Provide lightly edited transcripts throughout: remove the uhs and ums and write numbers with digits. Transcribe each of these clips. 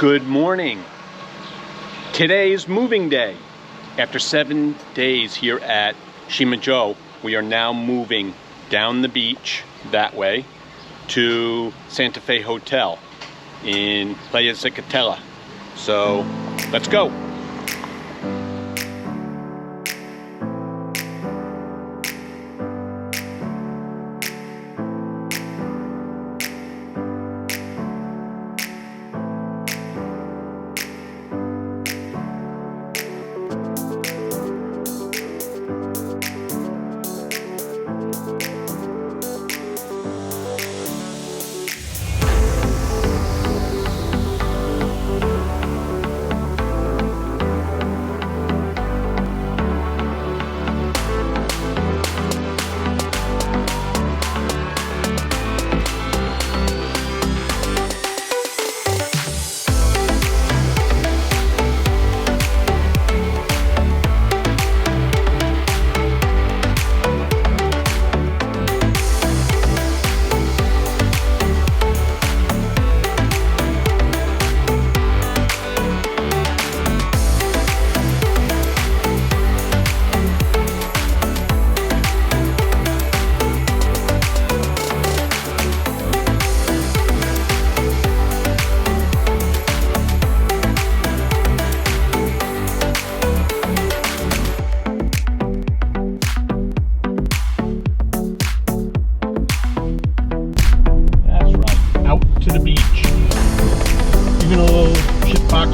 Good morning. Today is moving day. After 7 days here at Xima-Jo, we are now moving down the beach that way to Santa Fe Hotel in Playa Zicatela. So let's go.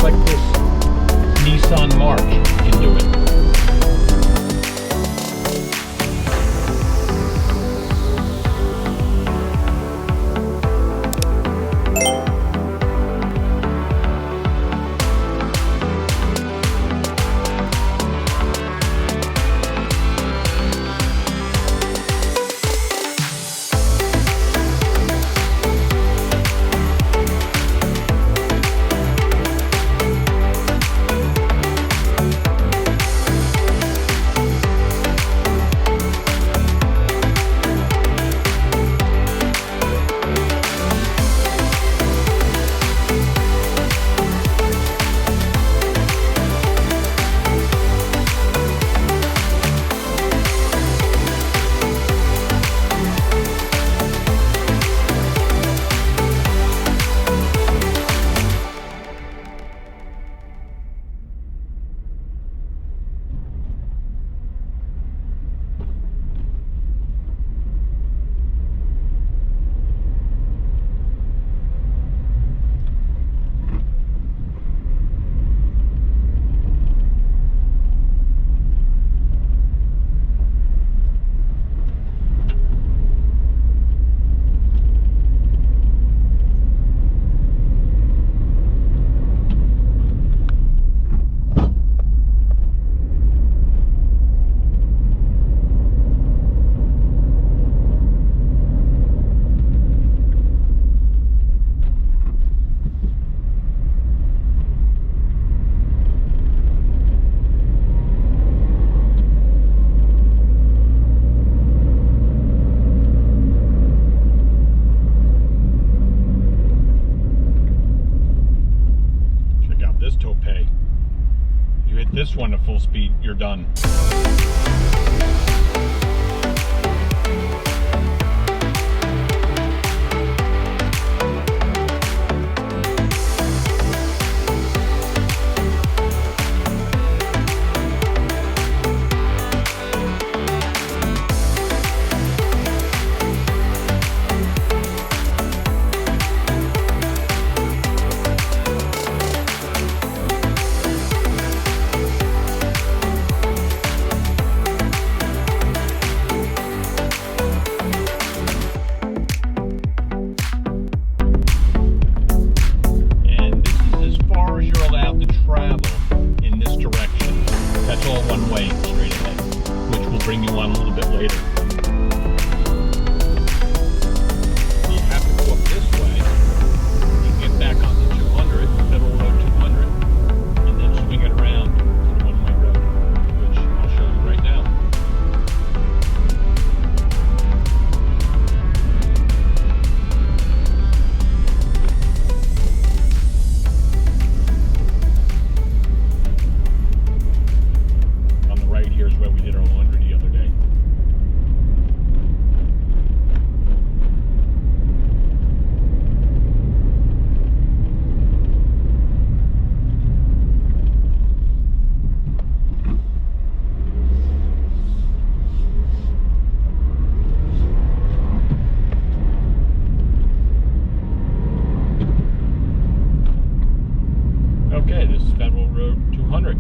Like this Nissan March can do it. You hit this one at full speed, you're done. Road 200.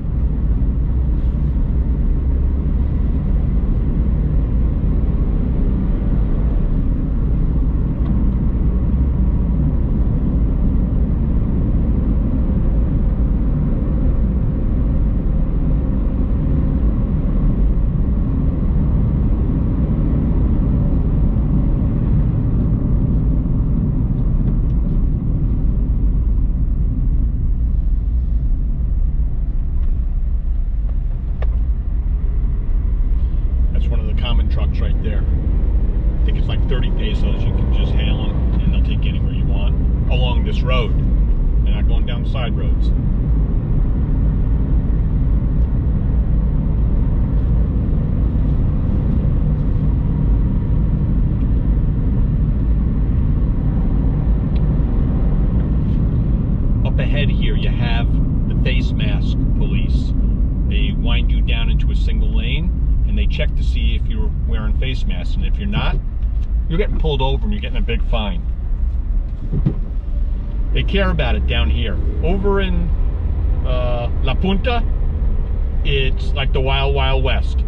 Trucks right there. I think it's like 30 pesos. You can just hail them and they'll take you anywhere you want along this road. They're not going down side roads. Up ahead here you have the face mask police. They wind you down into a single lane and they check to see if you're wearing face masks, and if you're not, you're getting pulled over and you're getting a big fine. They care about it down here. Over in La Punta, it's like the Wild Wild West.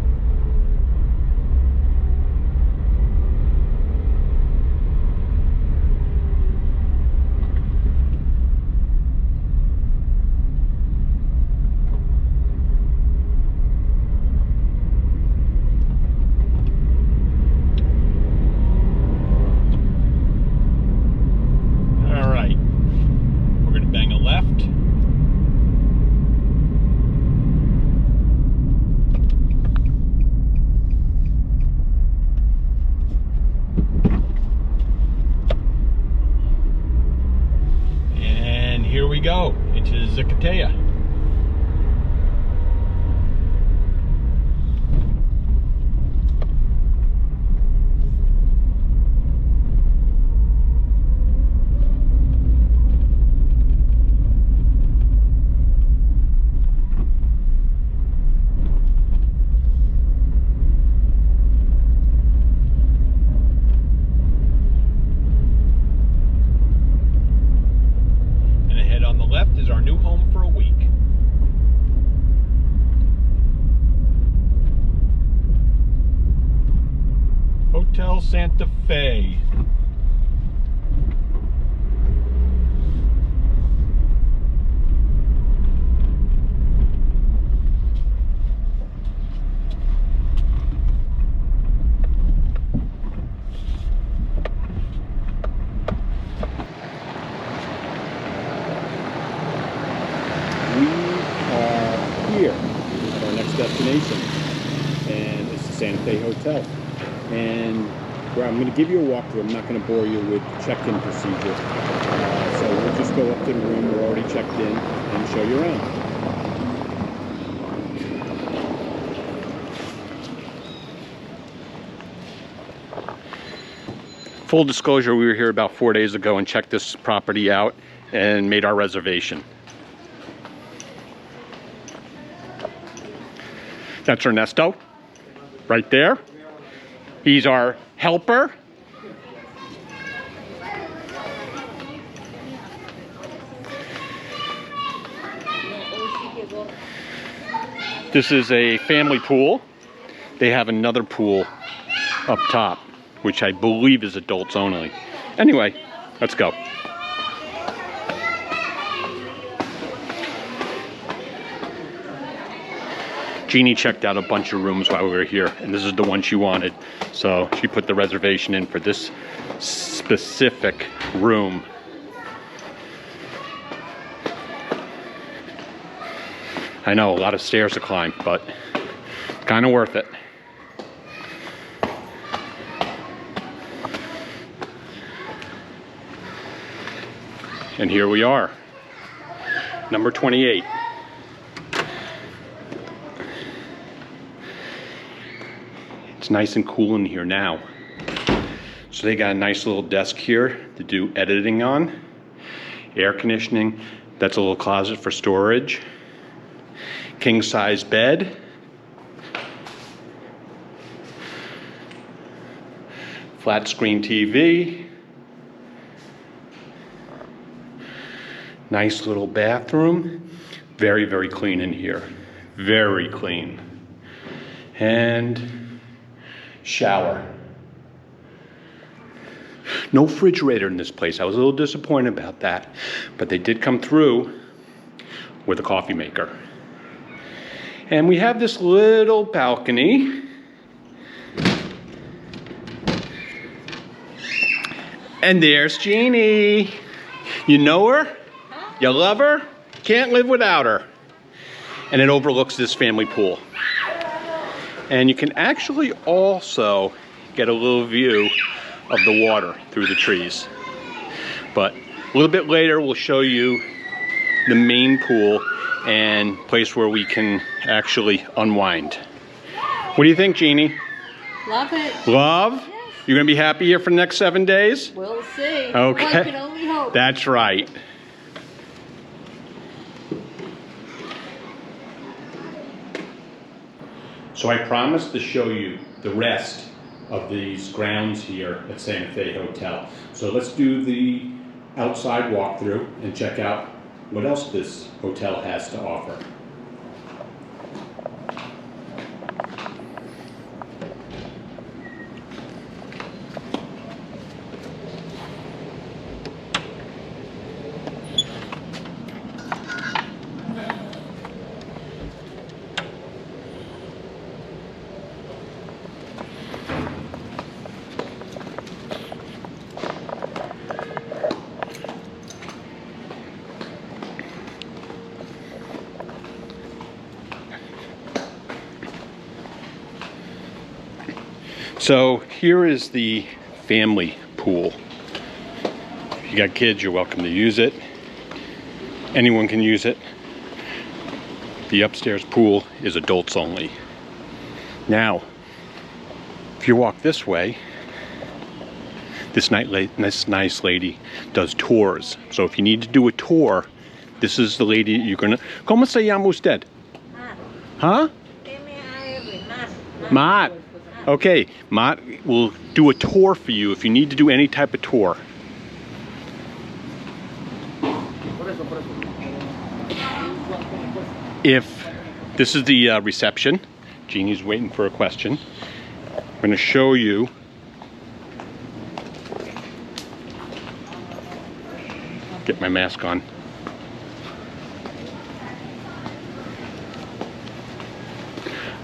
Go into Zicatela. Left is our new home for a week. Hotel Santa Fe. Here at our next destination, and it's the Santa Fe Hotel, and I'm going to give you a walkthrough. I'm not going to bore you with check-in procedure, so we'll just go up to the room. We're already checked in and show you around. Full disclosure, we were here about 4 days ago and checked this property out and made our reservation. That's Ernesto, right there. He's our helper. This is a family pool. They have another pool up top, which I believe is adults only. Anyway, let's go. Jeannie checked out a bunch of rooms while we were here, and this is the one she wanted. So she put the reservation in for this specific room. I know, a lot of stairs to climb, but kind of worth it. And here we are, number 28. It's nice and cool in here now. So they got a nice little desk here to do editing on. Air conditioning, that's a little closet for storage. King size bed. Flat screen TV. Nice little bathroom. Very, very clean in here. Very clean. And shower. No refrigerator in this place. I was a little disappointed about that, but they did come through with a coffee maker. And we have this little balcony. And there's Jeannie. You know her? You love her? Can't live without her. And it overlooks this family pool. And you can actually also get a little view of the water through the trees. But a little bit later we'll show you the main pool and place where we can actually unwind. What do you think, Jeannie? Love it. Love? Yes. You're gonna be happy here for the next 7 days? We'll see. Okay. One can only hope. That's right. So I promised to show you the rest of these grounds here at Santa Fe Hotel. So let's do the outside walkthrough and check out what else this hotel has to offer. So here is the family pool. If you got kids, you're welcome to use it. Anyone can use it. The upstairs pool is adults only. Now, if you walk this way, this nice lady does tours. So if you need to do a tour, this is the lady you're gonna... ¿Cómo se llama usted? Huh? Matt. Okay, Matt will do a tour for you if you need to do any type of tour. If this is the reception, Jeannie's waiting for a question. I'm going to show you get my mask on.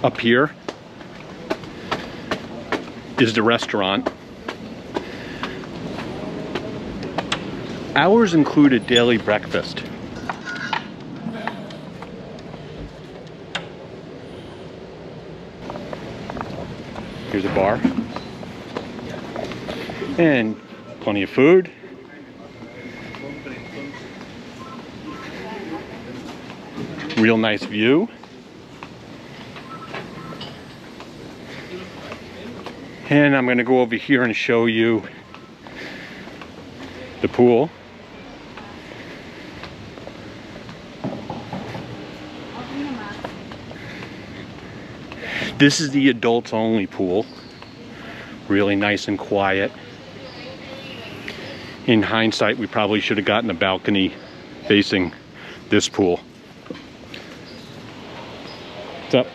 Up here is the restaurant. Ours included daily breakfast. Here's a bar. And plenty of food. Real nice view. And I'm going to go over here and show you the pool. This is the adults only pool. Really nice and quiet. In hindsight, we probably should have gotten a balcony facing this pool. What's up?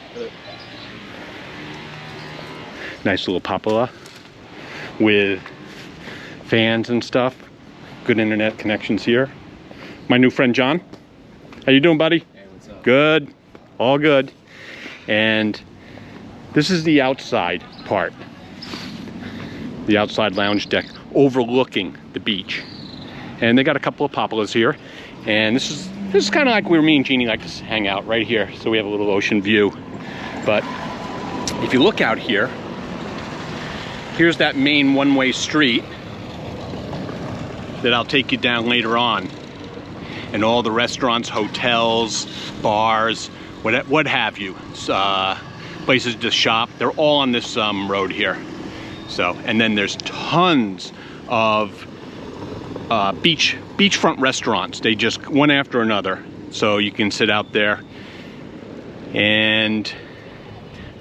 Nice little papola with fans and stuff. Good internet connections here. My new friend John. How you doing, buddy? Hey, what's up? Good. All good. And this is the outside part. The outside lounge deck overlooking the beach. And they got a couple of papolas here. And this is kind of like where me and Jeannie like to hang out right here. So we have a little ocean view. But if you look out here, here's that main one-way street that I'll take you down later on. And all the restaurants, hotels, bars, what have you. Places to shop, they're all on this road here. So, and then there's tons of beachfront restaurants. They just one after another. So you can sit out there. And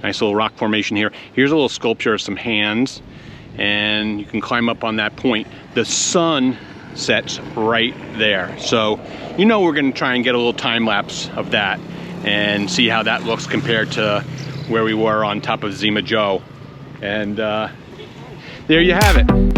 nice little rock formation here. Here's a little sculpture of some hands. And you can climb up on that point. The sun sets right there. So, you know, we're gonna try and get a little time lapse of that and see how that looks compared to where we were on top of Xima-Jo. And there you have it.